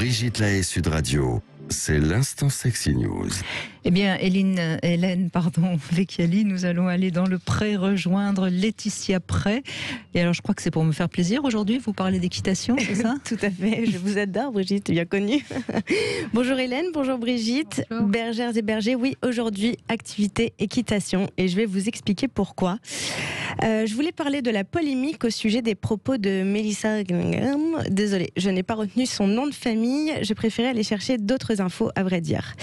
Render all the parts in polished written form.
Brigitte Lahaie, Sud Radio. C'est l'instant Sexy News. Eh bien, Hélène Vecchiali, nous allons aller dans le Pré rejoindre Laetitia Pré. Et alors, je crois que c'est pour me faire plaisir aujourd'hui. Vous parlez d'équitation, c'est ça? Tout à fait. Je vous adore, Brigitte, bien connue. Bonjour Hélène, bonjour Brigitte. Bonjour. Bergères et bergers, oui, aujourd'hui, activité équitation. Et je vais vous expliquer pourquoi. Je voulais parler de la polémique au sujet des propos de Mélissa. Désolée, je n'ai pas retenu son nom de famille. Je préférais aller chercher d'autres infos, à vrai dire.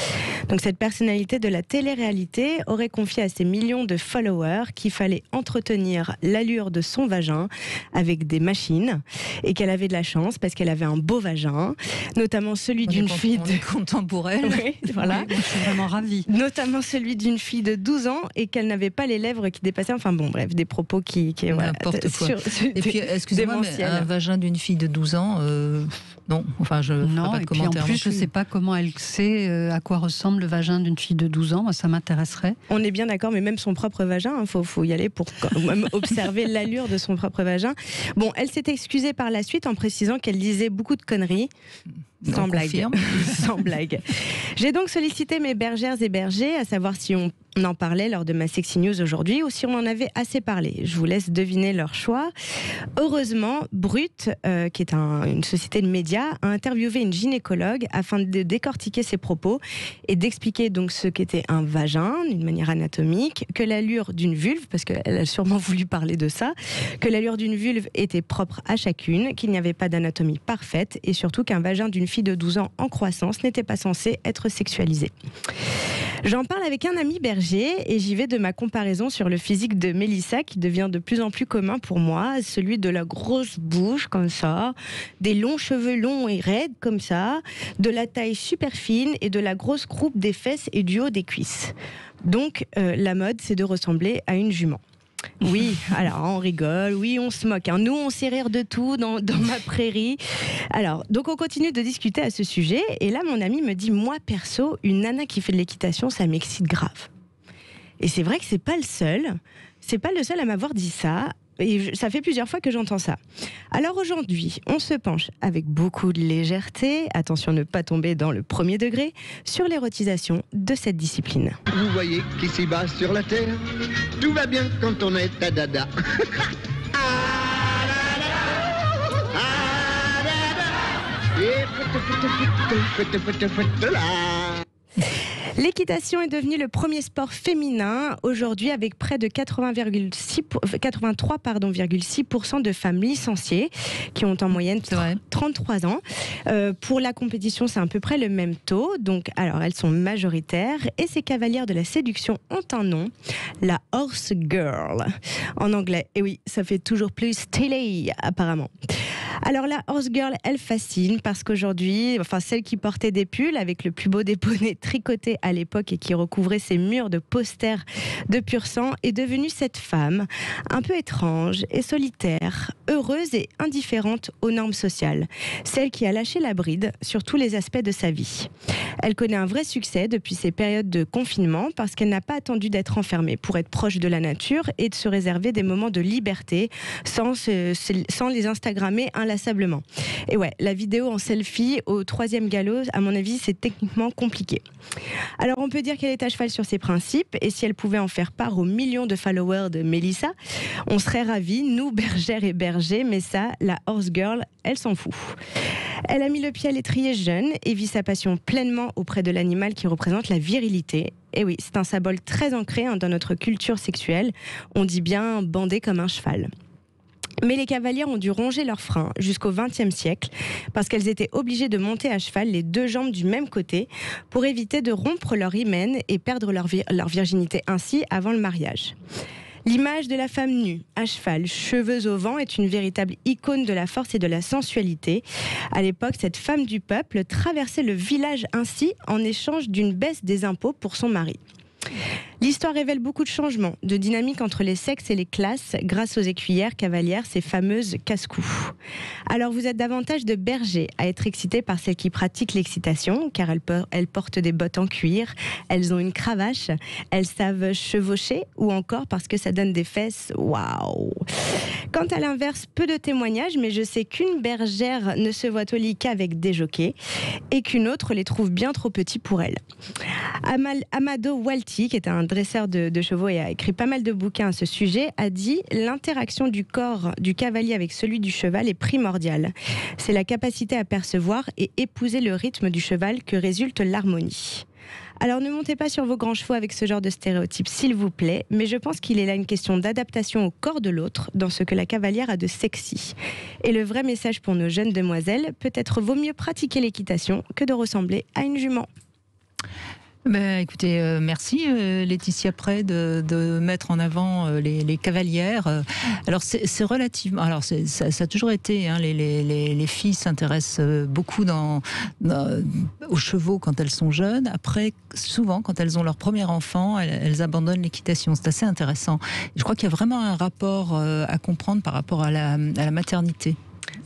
Donc, cette personnalité de la télé-réalité aurait confié à ses millions de followers qu'il fallait entretenir l'allure de son vagin avec des machines et qu'elle avait de la chance parce qu'elle avait un beau vagin, notamment celui d'une fille On est content pour elle. Oui, voilà. Oui, moi, je suis vraiment ravie. Notamment celui d'une fille de 12 ans et qu'elle n'avait pas les lèvres qui dépassaient. Enfin bon, bref, des propos qui voilà, n'importe quoi. Et puis, excusez-moi, mais un vagin d'une fille de 12 ans, non. Enfin, je ne ferai pas de commentaire. En plus, je ne sais pas comment elle sait à quoi ressemble le vagin d'une fille de 12 ans. Moi, ça m'intéresserait. On est bien d'accord, mais même son propre vagin, faut y aller pour quand même observer l'allure de son propre vagin. Bon, elle s'est excusée par la suite en précisant qu'elle disait beaucoup de conneries. Sans blague. Sans blague. J'ai donc sollicité mes bergères et bergers, à savoir si on en parlait lors de ma Sexy News aujourd'hui ou si on en avait assez parlé. Je vous laisse deviner leur choix. Heureusement, Brut, qui est une société de médias, a interviewé une gynécologue afin de décortiquer ses propos et d'expliquer donc ce qu'était un vagin d'une manière anatomique, que l'allure d'une vulve, parce qu'elle a sûrement voulu parler de ça, que l'allure d'une vulve était propre à chacune, qu'il n'y avait pas d'anatomie parfaite et surtout qu'un vagin d'une fille de 12 ans en croissance n'était pas censé être sexualisé. J'en parle avec un ami berger et j'y vais de ma comparaison sur le physique de Mélissa qui devient de plus en plus commun pour moi, celui de la grosse bouche comme ça, des longs cheveux longs et raides comme ça, de la taille super fine et de la grosse croupe des fesses et du haut des cuisses. Donc la mode, c'est de ressembler à une jument. Oui, alors on rigole, oui on se moque. Nous on sait rire de tout dans ma prairie. Alors, donc on continue de discuter à ce sujet. Et là mon ami me dit, moi perso, une nana qui fait de l'équitation, ça m'excite grave. Et c'est vrai que c'est pas le seul à m'avoir dit ça. Et ça fait plusieurs fois que j'entends ça. Alors aujourd'hui, on se penche avec beaucoup de légèreté, attention ne pas tomber dans le premier degré, sur l'érotisation de cette discipline. Vous voyez qu'ici-bas sur la terre, tout va bien quand on est à dada. L'équitation est devenue le premier sport féminin aujourd'hui avec près de 83,6% de femmes licenciées qui ont en moyenne 33 ans. Pour la compétition, c'est à peu près le même taux. Donc, alors, elles sont majoritaires et ces cavalières de la séduction ont un nom, la Horse Girl en anglais. Et oui, ça fait toujours plus stylé apparemment. Alors la Horse Girl, elle fascine parce qu'aujourd'hui, celle qui portait des pulls avec le plus beau des bonnets tricotés à l'époque et qui recouvrait ses murs de posters de pur sang est devenue cette femme un peu étrange et solitaire, heureuse et indifférente aux normes sociales. Celle qui a lâché la bride sur tous les aspects de sa vie. Elle connaît un vrai succès depuis ces périodes de confinement parce qu'elle n'a pas attendu d'être enfermée pour être proche de la nature et de se réserver des moments de liberté sans les Instagrammer inlassablement. Et ouais, la vidéo en selfie au 3e galop, à mon avis, c'est techniquement compliqué. Alors on peut dire qu'elle est à cheval sur ses principes et si elle pouvait en faire part aux millions de followers de Mélissa, on serait ravis, nous bergères et bergers, mais ça, la Horse Girl, elle s'en fout. Elle a mis le pied à l'étrier jeune et vit sa passion pleinement auprès de l'animal qui représente la virilité. Et oui, c'est un symbole très ancré dans notre culture sexuelle. On dit bien bander comme un cheval. Mais les cavalières ont dû ronger leurs freins jusqu'au XXe siècle parce qu'elles étaient obligées de monter à cheval les deux jambes du même côté pour éviter de rompre leur hymen et perdre leur virginité ainsi avant le mariage. L'image de la femme nue, à cheval, cheveux au vent, est une véritable icône de la force et de la sensualité. À l'époque, cette femme du peuple traversait le village ainsi en échange d'une baisse des impôts pour son mari. L'histoire révèle beaucoup de changements, de dynamique entre les sexes et les classes grâce aux écuyères cavalières, ces fameuses casse-cou. Alors vous êtes davantage de bergers à être excités par celles qui pratiquent l'excitation, car elles portent des bottes en cuir, elles ont une cravache, elles savent chevaucher ou encore parce que ça donne des fesses. Waouh! Quant à l'inverse, peu de témoignages, mais je sais qu'une bergère ne se voit au lit qu'avec des jockeys et qu'une autre les trouve bien trop petits pour elle. Amado Walti, qui est un dresseur de chevaux et a écrit pas mal de bouquins à ce sujet, a dit « L'interaction du corps du cavalier avec celui du cheval est primordiale. C'est la capacité à percevoir et épouser le rythme du cheval que résulte l'harmonie. » Alors ne montez pas sur vos grands chevaux avec ce genre de stéréotypes, s'il vous plaît, mais je pense qu'il est là une question d'adaptation au corps de l'autre dans ce que la cavalière a de sexy. Et le vrai message pour nos jeunes demoiselles, peut-être vaut mieux pratiquer l'équitation que de ressembler à une jument. Écoutez, merci Laetitia Prey de mettre en avant les cavalières. Alors c'est relativement, alors ça a toujours été, hein, les filles s'intéressent beaucoup aux chevaux quand elles sont jeunes. Après, souvent, quand elles ont leur premier enfant, elles abandonnent l'équitation. C'est assez intéressant. Je crois qu'il y a vraiment un rapport à comprendre par rapport à la maternité.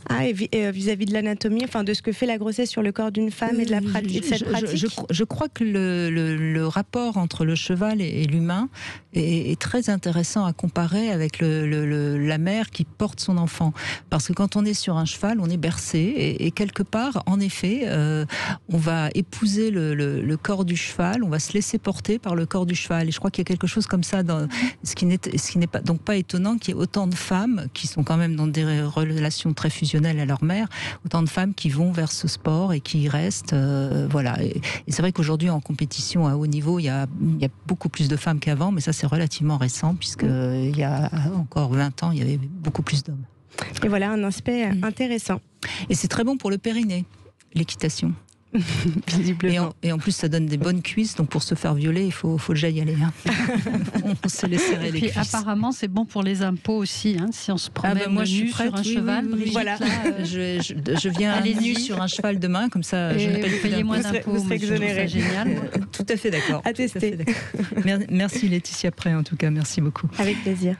Ah, et vis-à-vis de l'anatomie, enfin de ce que fait la grossesse sur le corps d'une femme et de la pratique, cette pratique. Je crois que le rapport entre le cheval et l'humain est très intéressant à comparer avec la mère qui porte son enfant. Parce que quand on est sur un cheval, on est bercé et quelque part, en effet, on va épouser le corps du cheval, on va se laisser porter par le corps du cheval. Et je crois qu'il y a quelque chose comme ça, ce qui n'est pas, donc pas étonnant qu'il y ait autant de femmes qui sont quand même dans des relations très fusionnelles à leur mère, autant de femmes qui vont vers ce sport et qui y restent. Voilà. Et c'est vrai qu'aujourd'hui, en compétition à haut niveau, il y a beaucoup plus de femmes qu'avant, mais ça c'est relativement récent, puisqu'il y a encore 20 ans, il y avait beaucoup plus d'hommes. Et voilà un aspect intéressant. Et c'est très bon pour le périnée, l'équitation. Et en plus, ça donne des bonnes cuisses, donc pour se faire violer, il faut déjà y aller. Hein. On se laisse serrer les cuisses. Apparemment, c'est bon pour les impôts aussi, hein, si on se promène nu sur un cheval. Oui, voilà. Là, je viens nue sur un cheval demain, comme ça, je ne paye plus d'impôts. Moins d'impôts. Vous serez exonéré. C'est génial. Tout à fait d'accord. À tester. Merci Laetitia Prey, en tout cas, merci beaucoup. Avec plaisir.